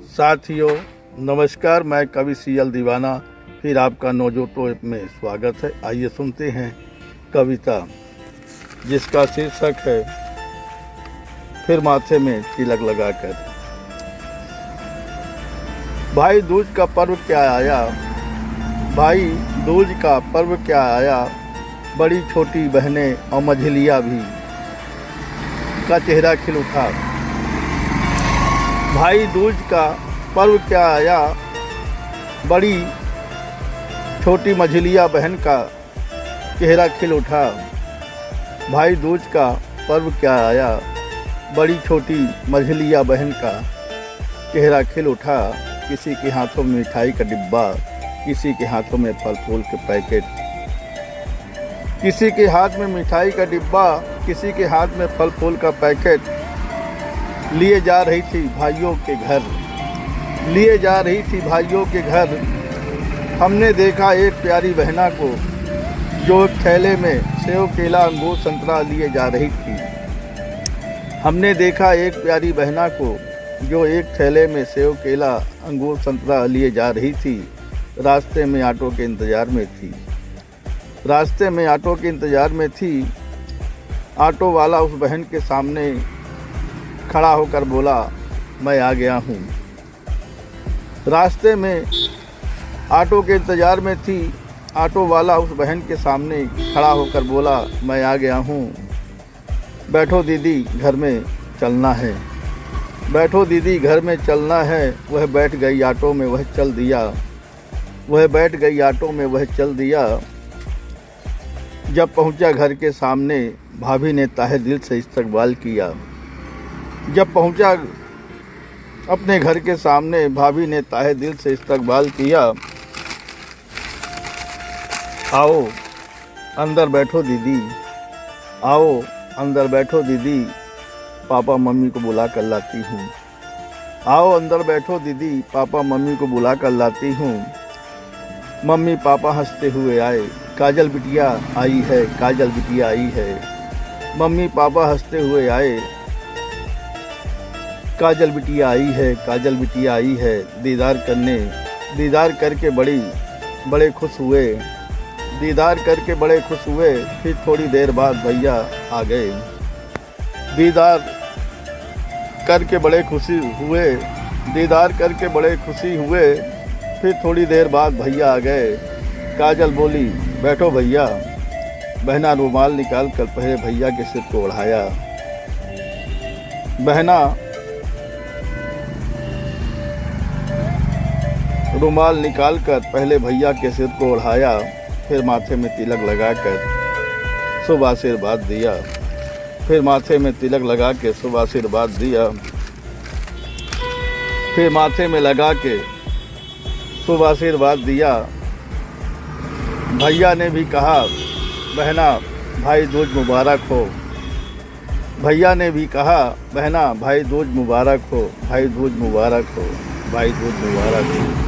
साथियों नमस्कार, मैं कवि सीएल दीवाना फिर आपका नोजोटो में स्वागत है। आइए सुनते हैं कविता जिसका शीर्षक है फिर माथे में तिलक लगाकर। भाई दूज का पर्व क्या आया, भाई दूज का पर्व क्या आया, बड़ी छोटी बहनें और मझलियाँ भी का चेहरा खिल उठा। भाई दूज का पर्व क्या आया, बड़ी छोटी मझलियाँ बहन का चेहरा खिल उठा। भाई दूज का पर्व क्या आया, बड़ी छोटी मझलियाँ बहन का चेहरा खिल उठा। किसी के हाथों में मिठाई का डिब्बा, किसी के हाथों में फल फूल के पैकेट, किसी के हाथ में मिठाई का डिब्बा, किसी के हाथ में फल फूल का पैकेट लिए जा रही थी भाइयों के घर, लिए जा रही थी भाइयों के घर। हमने देखा एक प्यारी बहना को जो एक थैले में सेव केला अंगूर संतरा लिए जा रही थी। हमने देखा एक प्यारी बहना को जो एक थैले में सेव केला अंगूर संतरा लिए जा रही थी। रास्ते में ऑटो के इंतज़ार में थी, रास्ते में ऑटो के इंतज़ार में थी। ऑटो वाला उस बहन के सामने खड़ा होकर बोला, मैं आ गया हूँ। रास्ते में ऑटो के इंतज़ार में थी। ऑटो वाला उस बहन के सामने खड़ा होकर बोला, मैं आ गया हूँ। बैठो दीदी घर में चलना है, बैठो दीदी घर में चलना है। वह बैठ गई ऑटो में, वह चल दिया, वह बैठ गई ऑटो में, वह चल दिया। जब पहुंचा घर के सामने भाभी ने ताहे दिल से इस्तकबाल किया। जब पहुंचा अपने घर के सामने भाभी ने ताहे दिल से इस्तकबाल किया। आओ अंदर बैठो दीदी, आओ अंदर बैठो दीदी, पापा मम्मी को बुला कर लाती हूँ। आओ अंदर बैठो दीदी, पापा मम्मी को बुला कर लाती हूँ। मम्मी पापा हंसते हुए आए, काजल बिटिया आई है, काजल बिटिया आई है। मम्मी पापा हंसते हुए आए, काजल बिटिया आई है, काजल बिटिया आई है। दीदार करने, दीदार करके बड़े खुश हुए, दीदार करके बड़े खुश हुए। फिर थोड़ी देर बाद भैया आ गए। दीदार करके बड़े खुशी हुए, दीदार करके बड़े खुशी हुए। फिर थोड़ी देर बाद भैया आ गए। काजल बोली, बैठो भैया। बहना रुमाल निकाल कर पहले भैया के सिर को ओढ़ाया। बहना रुमाल निकाल कर पहले भैया के सिर को ओढ़ाया, फिर माथे में तिलक लगाकर शुभ आशीर्वाद दिया। फिर माथे में तिलक लगा के शुभ आशीर्वाद दिया। फिर माथे में लगा के शुभ आशीर्वाद दिया। भैया ने भी कहा, बहना भाई दूज मुबारक हो। भैया ने भी कहा, बहना भाई दूज मुबारक हो, भाई दूज मुबारक हो, भाई दूज मुबारक हो।